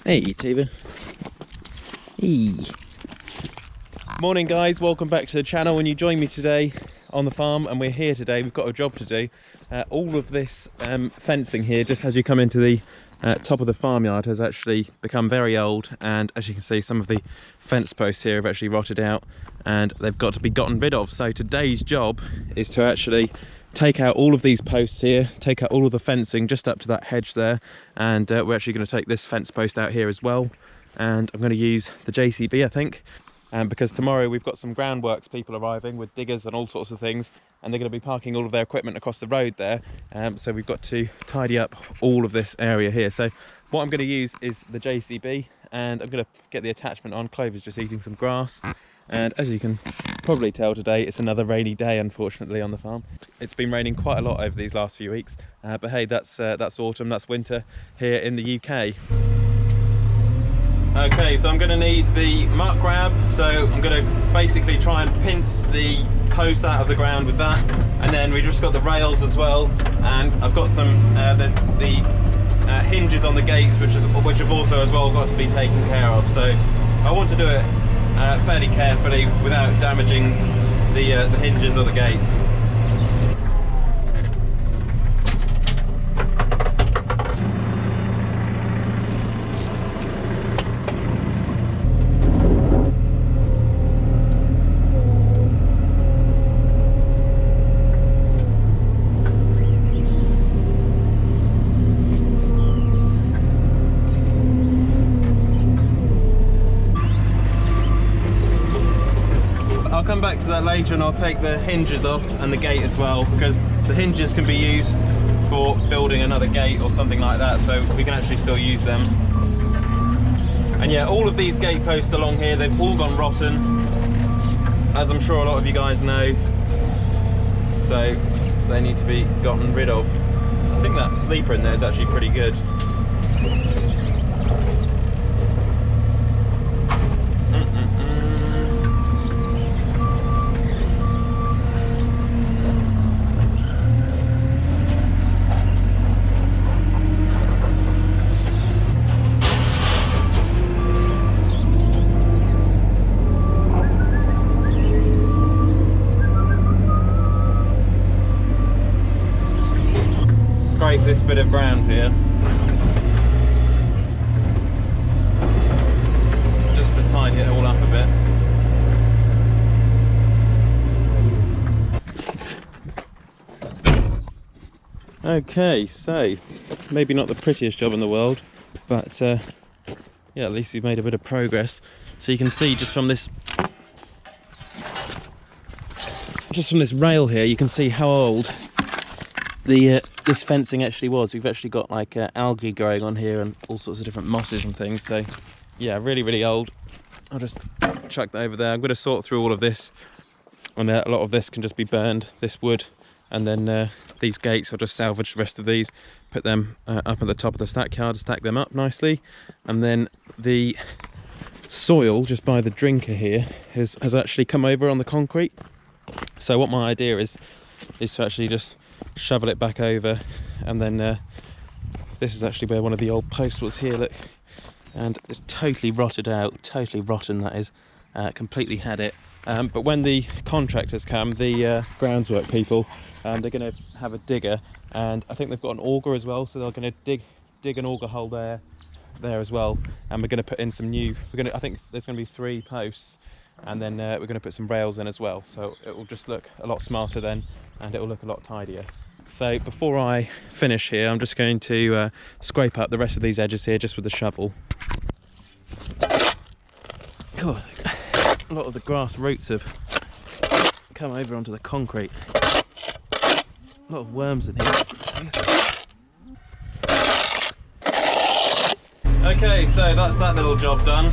Hey, Tiva. Hey. Morning, guys. Welcome back to the channel. When you join me today on the farm, and we're here today, we've got a job to do. All of this fencing here, just as you come into the top of the farmyard, has actually become very old, and as you can see, some of the fence posts here have actually rotted out and they've got to be gotten rid of. So today's job is to actually take out all of these posts here, take out all of the fencing just up to that hedge there, and we're actually going to take this fence post out here as well. And I'm going to use the JCB, I think, because tomorrow we've got some groundworks people arriving with diggers and all sorts of things, and they're going to be parking all of their equipment across the road there. So we've got to tidy up all of this area here. So what I'm going to use is the JCB, and I'm going to get the attachment on. Clover's just eating some grass, and as you can probably tell today, it's another rainy day, unfortunately, on the farm. It's been raining quite a lot over these last few weeks, but hey, that's autumn, that's winter here in the UK. Okay, so I'm going to need the muck grab, so I'm going to basically try and pinch the posts out of the ground with that, and then we just got the rails as well, and I've got some, there's the hinges on the gates which have also as well got to be taken care of, so I want to do it fairly carefully without damaging the hinges or the gates. I'll come back to that later, and I'll take the hinges off and the gate as well, because the hinges can be used for building another gate or something like that, so we can actually still use them. And yeah, all of these gate posts along here, they've all gone rotten, as I'm sure a lot of you guys know, so they need to be gotten rid of. I think that sleeper in there is actually pretty good. Scrape this bit of ground here just to tidy it all up a bit. Okay, so maybe not the prettiest job in the world, but yeah, at least we've made a bit of progress. So you can see just from this rail here, you can see how old this fencing actually was. We've actually got like algae growing on here and all sorts of different mosses and things, so yeah, really old. I'll just chuck that over there. I'm going to sort through all of this, and a lot of this can just be burned, this wood, and then these gates, I'll just salvage the rest of these, put them up at the top of the stackyard, stack them up nicely, and then the soil just by the drinker here has actually come over on the concrete. So what my idea is to actually just shovel it back over, and then this is actually where one of the old posts was here, look, and it's totally rotted out, totally rotten, that is, completely had it. But when the contractors come, the groundswork people, they're going to have a digger, and I think they've got an auger as well, so they're going to dig an auger hole there as well, and we're going to put in some new, I think there's going to be 3 posts, and then we're going to put some rails in as well, so it will just look a lot smarter then, and it will look a lot tidier. So before I finish here, I'm just going to scrape up the rest of these edges here just with the shovel. God, a lot of the grass roots have come over onto the concrete. A lot of worms in here. Okay, so that's that little job done.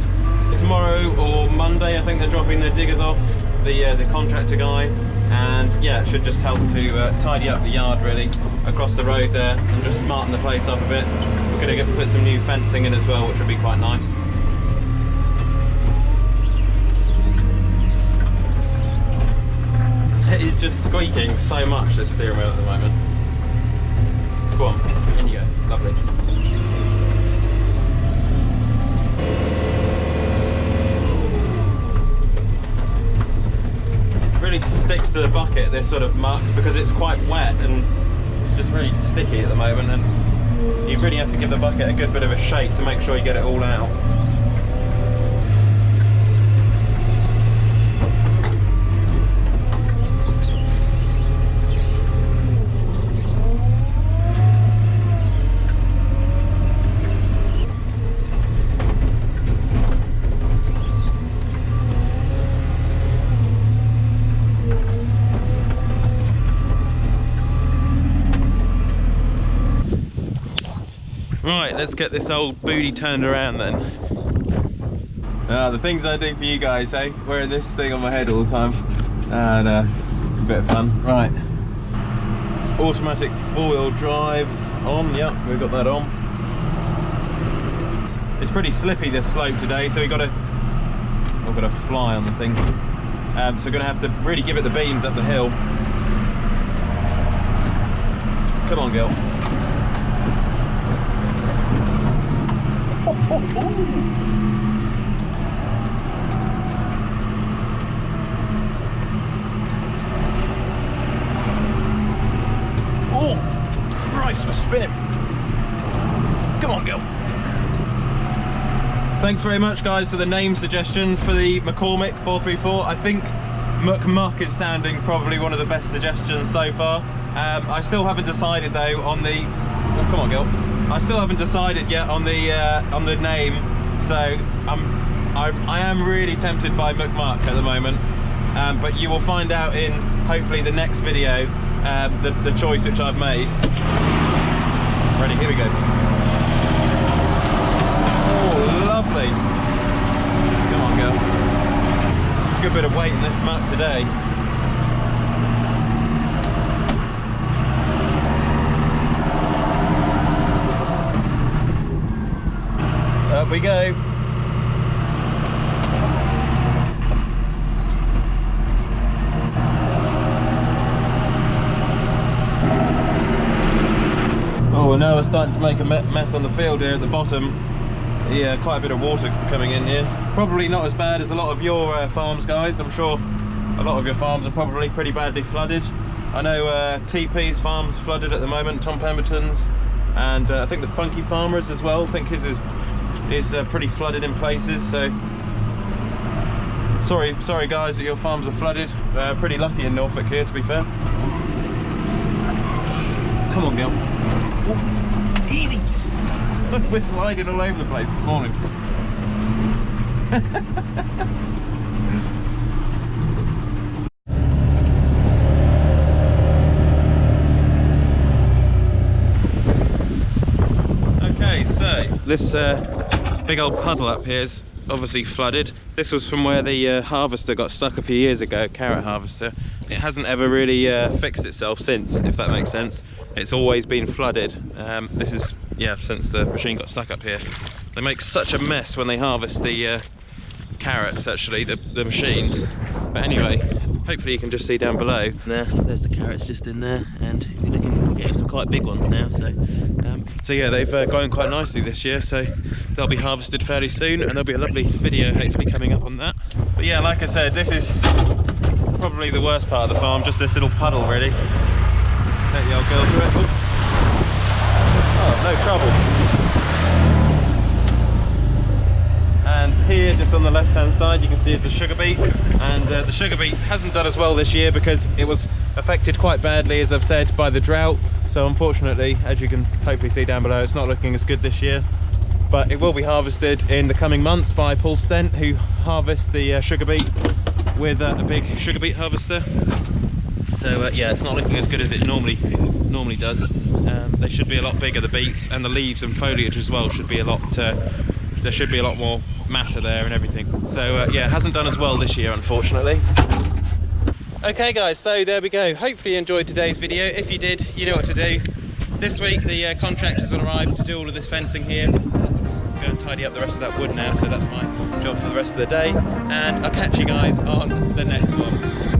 Tomorrow or Monday, I think they're dropping the diggers off, the contractor guy, and yeah, it should just help to tidy up the yard really across the road there and just smarten the place up a bit. We're going to put some new fencing in as well, which will be quite nice. It is just squeaking so much, this steering wheel at the moment. Go on, in you go, lovely. bucket this sort of muck because it's quite wet and it's just really sticky at the moment, and you really have to give the bucket a good bit of a shake to make sure you get it all out. Right, let's get this old booty turned around then. The things I do for you guys, eh? Wearing this thing on my head all the time. And it's a bit of fun. Right. Automatic 4-wheel drives on, yep, we've got that on. It's pretty slippy this slope today, so we've got a fly on the thing. So we're gonna have to really give it the beans up the hill. Come on, girl. Oh, Christ, we're spinning. Come on, girl. Thanks very much, guys, for the name suggestions for the McCormick 434. I think muck is sounding probably one of the best suggestions so far. I still haven't decided though on the. Oh, come on, girl. I still haven't decided yet on the name, so I am really tempted by muck at the moment, but you will find out in hopefully the next video the choice which I've made. Ready? Here we go. Oh, lovely! Come on, girl. There's a good bit of weight in this muck today. Up we go. Oh, well, now we're starting to make a mess on the field here at the bottom. Yeah, quite a bit of water coming in here. Probably not as bad as a lot of your farms, guys. I'm sure a lot of your farms are probably pretty badly flooded. I know TP's farm's flooded at the moment, Tom Pemberton's, and I think the Funky Farmers as well. I think his is pretty flooded in places, so sorry guys that your farms are flooded. Pretty lucky in Norfolk here, to be fair. Come on, girl. Oh, easy. We're sliding all over the place this morning. Okay, so this big old puddle up here is obviously flooded. This was from where the harvester got stuck a few years ago, carrot harvester. It hasn't ever really fixed itself since, if that makes sense. It's always been flooded. This is, yeah, since the machine got stuck up here. They make such a mess when they harvest the carrots, actually, the machines. But anyway, hopefully you can just see down below. There's the carrots just in there, and we're getting some quite big ones now. So yeah, they've grown quite nicely this year, so they'll be harvested fairly soon, and there'll be a lovely video hopefully coming up on that. But yeah, like I said, this is probably the worst part of the farm, just this little puddle really. Take the old girl through it. Oh, no trouble. And here, just on the left hand side, you can see is the sugar beet, and the sugar beet hasn't done as well this year because it was affected quite badly, as I've said, by the drought. So unfortunately, as you can hopefully see down below, it's not looking as good this year, but it will be harvested in the coming months by Paul Stent, who harvests the sugar beet with a big sugar beet harvester. So yeah, it's not looking as good as it normally does. They should be a lot bigger, the beets, and the leaves and foliage as well should be a lot. There should be a lot more matter there and everything. So yeah, it hasn't done as well this year, unfortunately. Okay guys, so there we go. Hopefully you enjoyed today's video. If you did, you know what to do. This week the contractors will arrive to do all of this fencing here. I'll just go and tidy up the rest of that wood now, so that's my job for the rest of the day. And I'll catch you guys on the next one.